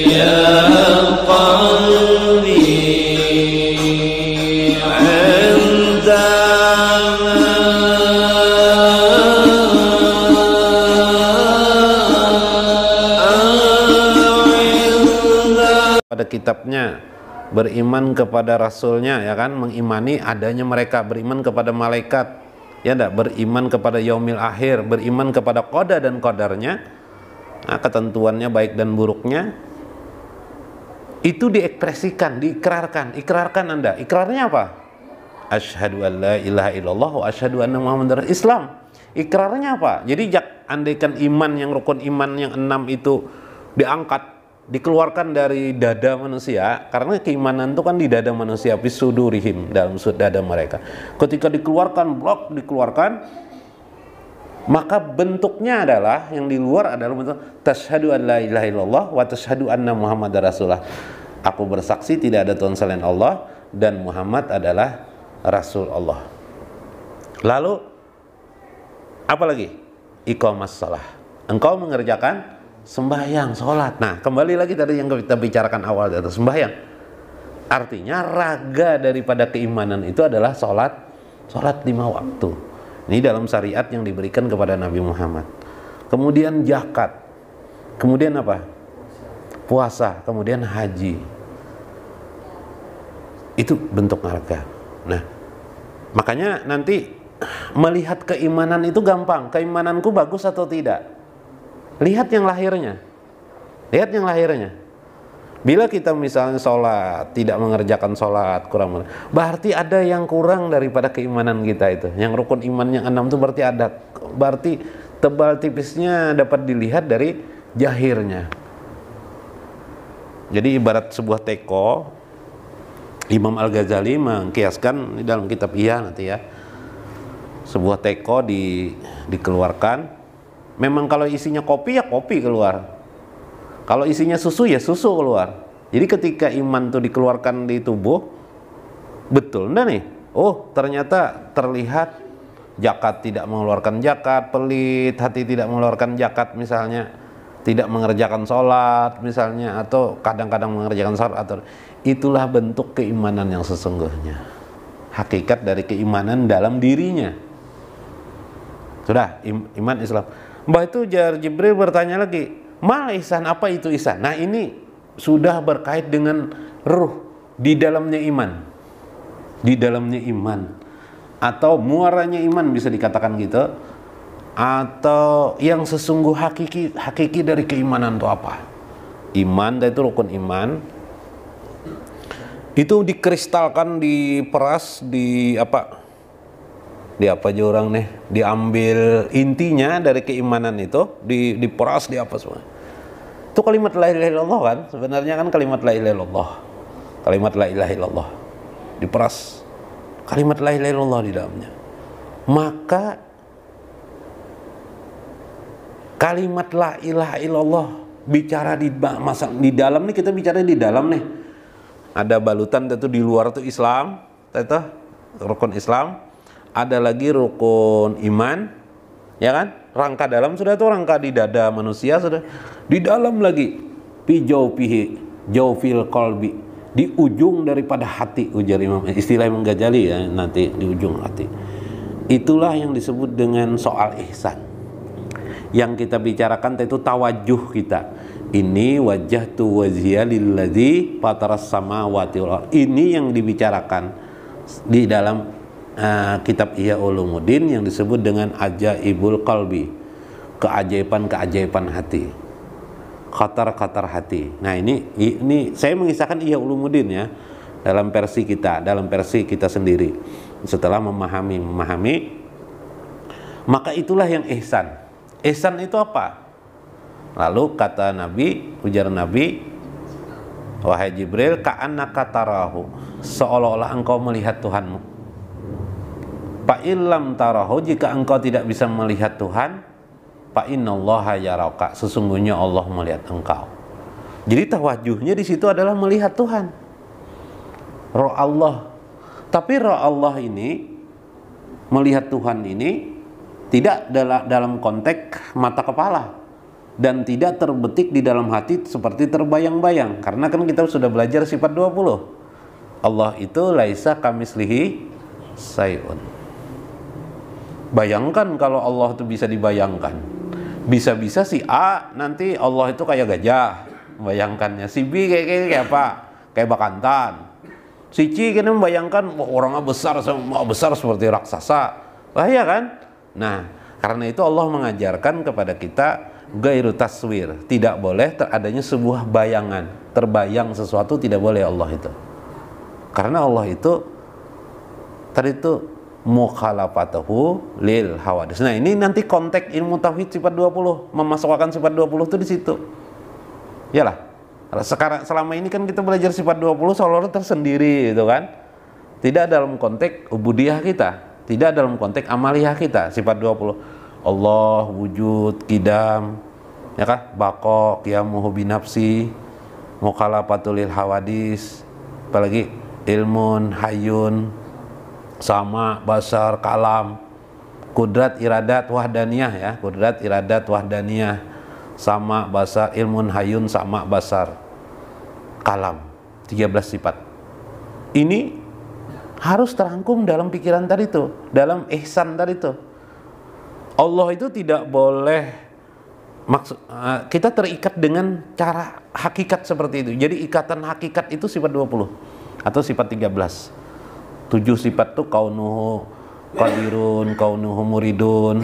يا قلبي pada kitabnya, beriman kepada rasulnya, ya kan, mengimani adanya mereka, beriman kepada malaikat, ya enggak, beriman kepada yaumil akhir, beriman kepada qada dan qadarnya, nah, ketentuannya baik dan buruknya, itu diekspresikan, diikrarkan. Ikrarkan Anda, ikrarnya apa? Asyhadu an la ilaha illallah wa asyhadu anna muhammadar Islam. Ikrarnya apa? Jadi andaikan iman yang rukun iman yang 6 itu diangkat, dikeluarkan dari dada manusia, karena keimanan itu kan di dada manusia, bisudurihim, dalam dada mereka. Ketika dikeluarkan, dikeluarkan, maka bentuknya adalah, yang di luar adalah bentuk tasyhadu an la ilaha illallah wa tasyhadu anna muhammadar rasulullah. Aku bersaksi tidak ada Tuhan selain Allah dan Muhammad adalah Rasul Allah. Lalu apa lagi? Iqamas shalah. Engkau mengerjakan sembahyang, sholat. Nah, kembali lagi tadi yang kita bicarakan awal dari sembahyang. Artinya raga daripada keimanan itu adalah sholat 5 waktu. Ini dalam syariat yang diberikan kepada Nabi Muhammad. Kemudian zakat. Kemudian apa? Puasa. Kemudian haji. Itu bentuk raga. Nah, makanya nanti melihat keimanan itu gampang. Keimananku bagus atau tidak? Lihat yang lahirnya. Lihat yang lahirnya. Bila kita misalnya sholat, tidak mengerjakan sholat, kurang, berarti ada yang kurang daripada keimanan kita itu. Yang rukun iman yang 6 itu berarti ada. Berarti tebal tipisnya dapat dilihat dari jahirnya. Jadi ibarat sebuah teko, Imam Al-Ghazali mengkiaskan dalam kitab Ihya nanti ya. Sebuah teko dikeluarkan. Memang kalau isinya kopi ya kopi keluar. Kalau isinya susu ya susu keluar. Jadi ketika iman itu dikeluarkan di tubuh, betul enggak nih? Oh, ternyata terlihat zakat tidak mengeluarkan zakat, pelit, hati tidak mengeluarkan zakat misalnya, tidak mengerjakan sholat misalnya, atau kadang-kadang mengerjakan sholat, atau itulah bentuk keimanan yang sesungguhnya. Hakikat dari keimanan dalam dirinya. Sudah, iman Islam. Mbah itu Jibril bertanya lagi, mal ihsan, apa itu ihsan? Nah, ini sudah berkait dengan ruh, di dalamnya iman. Di dalamnya iman. Atau muaranya iman bisa dikatakan gitu. Atau yang sesungguh hakiki dari keimanan itu apa? Iman, itu rukun iman. Itu dikristalkan, diperas, di apa aja orang nih, diambil intinya dari keimanan itu, diperas, di apa semua. Itu kalimat la ilaha illallah kan, sebenarnya kan kalimat la ilaha illallah. Kalimat la ilaha illallah diperas, kalimat la ilaha illallah di dalamnya. Maka kalimat la ilaha illallah bicara di dalam nih, kita bicara di dalam nih. Ada balutan itu di luar itu Islam, itu rukun Islam. Ada lagi rukun iman, ya kan? Rangka dalam sudah tuh, rangka di dada manusia sudah. Di dalam lagi, jawfil qalbi, di ujung daripada hati, ujar Imam, istilah Imam Ghazali ya, nanti di ujung hati. Itulah yang disebut dengan soal ihsan. Yang kita bicarakan itu tawajuh kita. Ini wajjahtu wajhiya lilladzi fataras samawati wal ardh. Ini yang dibicarakan di dalam kitab Ihya Ulumuddin yang disebut dengan ajaibul qalbi, keajaiban-keajaiban hati, khatar-khatar hati. Nah, ini saya mengisahkan Ihya Ulumuddin ya, dalam versi kita sendiri. Setelah memahami, maka itulah yang ihsan. Ihsan itu apa? Lalu kata Nabi, ujar Nabi, wahai Jibril, ka'annaka tarahu, seolah-olah engkau melihat Tuhanmu. Fa'illam tarahu, jika engkau tidak bisa melihat Tuhan, fa'innallaha yaraka, sesungguhnya Allah melihat engkau. Jadi tawajuhnya di situ adalah melihat Tuhan, roh Allah. Tapi roh Allah ini, melihat Tuhan ini tidak dalam konteks mata kepala, dan tidak terbetik di dalam hati seperti terbayang-bayang. Karena kan kita sudah belajar sifat 20. Allah itu laisa kamislihi sayun. Bayangkan kalau Allah itu bisa dibayangkan. Bisa-bisa si A nanti Allah itu kayak gajah, bayangkannya. Si B kayak apa? Kayak bakantan. Si C kan membayangkan orangnya besar seperti raksasa. Bahaya kan? Nah, karena itu Allah mengajarkan kepada kita gairu taswir, tidak boleh adanya sebuah bayangan, terbayang sesuatu tidak boleh Allah itu. Karena Allah itu tadi itu mukhalafatuhu lil hawadis. Nah, ini nanti konteks ilmu tauhid sifat 20, memasukkan sifat 20 itu di situ. Yalah. Sekarang selama ini kan kita belajar sifat 20 seolah-olah tersendiri gitu kan. Tidak dalam konteks ubudiyah kita, tidak dalam konteks amaliyah kita. Sifat 20 Allah wujud, qidam, ya kan? Baqa, qiyamuhu binafsi, mukhalafatul lil hawadis, apalagi ilmun, hayyun, sama, basar, kalam, kudrat, iradat, wahdaniyah ya, kudrat, iradat, wahdaniyah, sama, basar, ilmun, hayyun, sama, basar, kalam, 13 sifat. Ini harus terangkum dalam pikiran tadi itu, dalam ihsan tadi itu. Allah itu tidak boleh kita terikat dengan cara hakikat seperti itu. Jadi ikatan hakikat itu sifat 20 atau sifat 13. 7 sifat itu kaunuhu qadirun, kaunuhu muridun,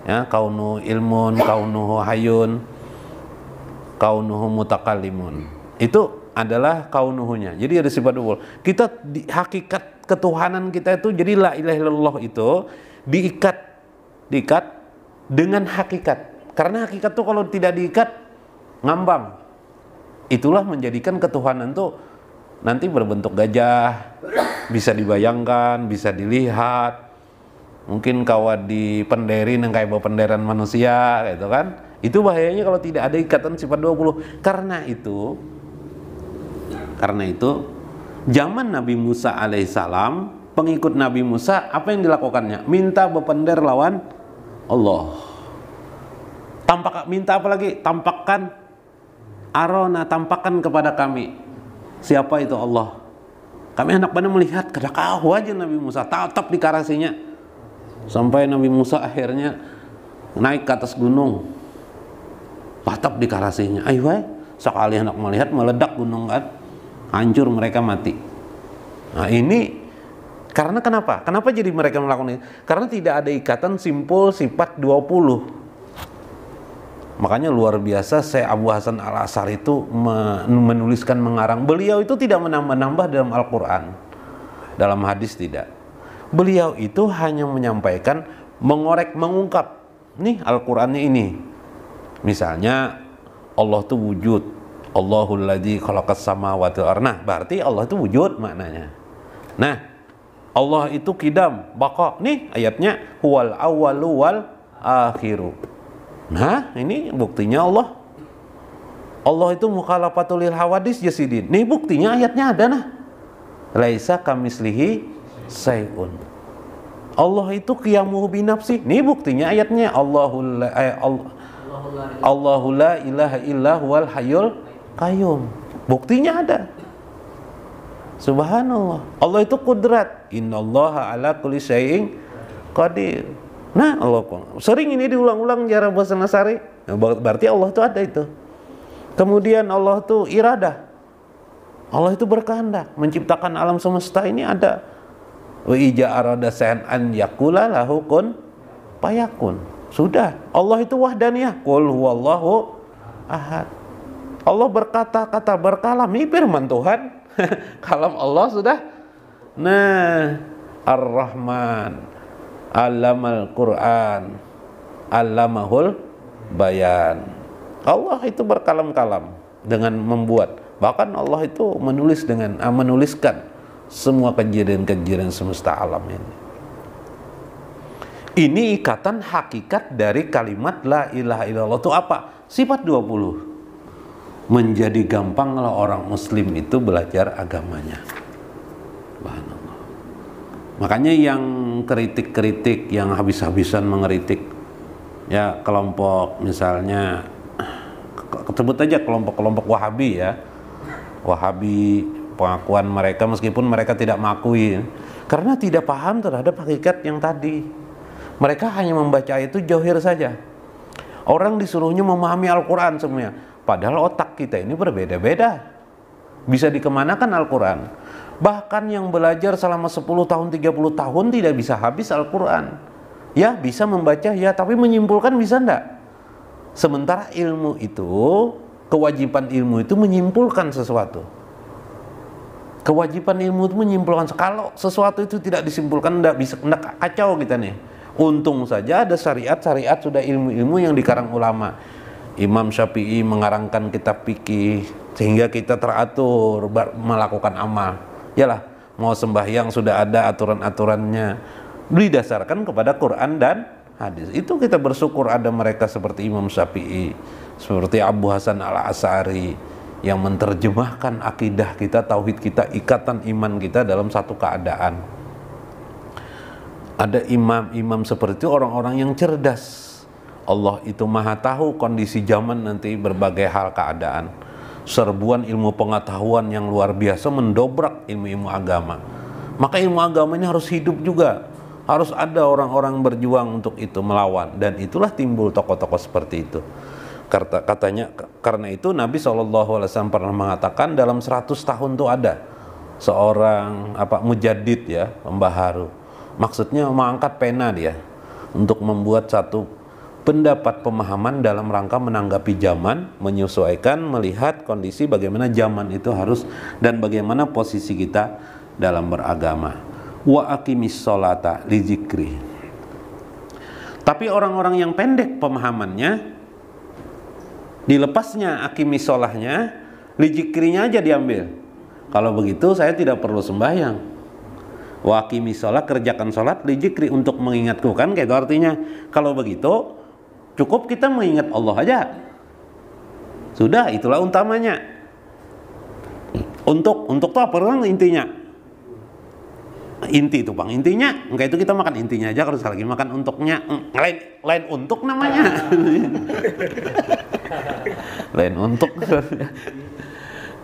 ya, kaunuhu ilmun, kaunuhu hayyun, kaunuhu mutakallimun. Itu adalah kaunuhunya. Jadi ada sifat 20. Kita di hakikat ketuhanan kita itu, jadi la ilaha illallah itu diikat dengan hakikat. Karena hakikat itu kalau tidak diikat ngambang. Itulah menjadikan ketuhanan itu nanti berbentuk gajah, bisa dibayangkan, bisa dilihat. Mungkin kawat di penderin yang kayak penderan manusia gitu kan. Itu bahayanya kalau tidak ada ikatan sifat 20. Karena itu zaman Nabi Musa alaihissalam, pengikut Nabi Musa apa yang dilakukannya? Minta bepender lawan Allah. Minta apa lagi? Tampakkan arona, tampakkan kepada kami siapa itu Allah. Kami anak bana melihat, kedakahu aja Nabi Musa, tatap di karasinya. Sampai Nabi Musa akhirnya naik ke atas gunung, tatap di karasinya. Ayo sekali anak melihat meledak gunung kan, hancur, mereka mati. Nah ini karena kenapa? Kenapa jadi mereka melakukan ini? Karena tidak ada ikatan simpul sifat 20. Makanya luar biasa Syekh Abu Hasan Al-Asy'ari itu menuliskan, mengarang. Beliau itu tidak menambah-nambah dalam Al-Quran, dalam hadis tidak. Beliau itu hanya menyampaikan, mengorek, mengungkap. Nih Al-Qurannya ini. Misalnya Allah itu wujud. Allahul ladzi khalaqas samawati wal ardh. Nah, berarti Allah itu wujud maknanya. Nah, Allah itu qidam, baqa. Nih ayatnya huwal awwalu wal akhiru. Nah, ini buktinya Allah itu mukhalafatul lil hawadis jasidin. Nih buktinya ayatnya ada nah. Laisa kamislihi sayun. Allah itu qiyamuhu binafsi. Nih buktinya ayatnya Allahu la ilaha illa huwal hayyul qayyum. Buktinya ada. Subhanallah. Allah itu kudrat. Innallaha ala kulli syai'in qadir. Nah, Allah sering ini diulang-ulang cara bahasa Nasari. Nah, berarti Allah itu ada itu. Kemudian Allah itu iradah. Allah itu berkehendak menciptakan alam semesta ini ada. Wa ija arada sa'an an yaqula lahu kun fayakun. Sudah. Allah itu wahdaniyah. Qul huwallahu ahad. Allah berkata-kata, berkalam. Ini firman Tuhan. Kalam Allah sudah. Nah, Ar-Rahman, Allamal Quran, Allamahul Bayan. Allah itu berkalam-kalam dengan membuat. Bahkan Allah itu menuliskan semua kejadian-kejadian semesta alam ini. Ini ikatan hakikat dari kalimat la ilaha illallah itu apa? Sifat 20. Menjadi gampanglah orang muslim itu belajar agamanya. Subhanallah. Makanya yang kritik-kritik, yang habis-habisan mengeritik ya kelompok misalnya sebut aja kelompok-kelompok Wahabi ya, Wahabi, pengakuan mereka meskipun mereka tidak mengakui, karena tidak paham terhadap hakikat yang tadi. Mereka hanya membaca itu johir saja. Orang disuruhnya memahami Al-Quran semuanya, padahal otak kita ini berbeda-beda. Bisa dikemanakan Al-Quran? Bahkan yang belajar selama 10 tahun, 30 tahun tidak bisa habis Al-Quran. Ya bisa membaca ya, tapi menyimpulkan bisa enggak? Sementara ilmu itu, kewajiban ilmu itu menyimpulkan sesuatu. Kewajiban ilmu itu menyimpulkan. Kalau sesuatu itu tidak disimpulkan, enggak bisa, enggak, kacau kita nih. Untung saja ada syariat-syariat, sudah ilmu-ilmu yang dikarang ulama. Imam Syafi'i mengarangkan kitab fikih sehingga kita teratur melakukan amal. Yalah, mau sembahyang sudah ada aturan-aturannya didasarkan kepada Quran dan hadis. Itu kita bersyukur ada mereka seperti Imam Syafi'i, seperti Abu Hasan Al-Asy'ari yang menerjemahkan akidah kita, tauhid kita, ikatan iman kita dalam satu keadaan. Ada imam-imam seperti itu, orang-orang yang cerdas. Allah itu maha tahu kondisi zaman nanti, berbagai hal keadaan. Serbuan ilmu pengetahuan yang luar biasa mendobrak ilmu-ilmu agama. Maka ilmu agama ini harus hidup juga. Harus ada orang-orang berjuang untuk itu, melawan. Dan itulah timbul tokoh-tokoh seperti itu. Katanya, karena itu Nabi SAW pernah mengatakan dalam 100 tahun itu ada seorang mujaddid ya, pembaharu. Maksudnya mengangkat pena dia untuk membuat satu pendapat pemahaman dalam rangka menanggapi zaman, menyesuaikan, melihat kondisi bagaimana zaman itu harus dan bagaimana posisi kita dalam beragama. Wa aqimis sholata li dzikri. Tapi orang-orang yang pendek pemahamannya, dilepasnya aqimis sholahnya, li dzikrinya aja diambil. Kalau begitu saya tidak perlu sembahyang. Wa aqimis sholat, kerjakan sholat, li dzikri, untuk mengingatku, kan kayak itu artinya. Kalau begitu cukup kita mengingat Allah aja. Sudah, itulah utamanya. Untuk tuh apa kan intinya? Inti itu Bang, intinya enggak, itu kita makan intinya aja. Kalau sekali lagi makan untuknya, lain untuk namanya. Lain untuk.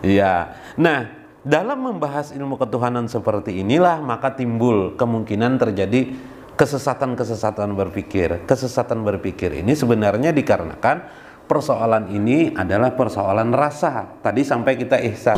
Ya. Nah, dalam membahas ilmu ketuhanan seperti inilah maka timbul kemungkinan terjadi kesesatan berpikir. Kesesatan berpikir ini sebenarnya dikarenakan persoalan ini adalah persoalan rasa. Tadi sampai kita ihsan.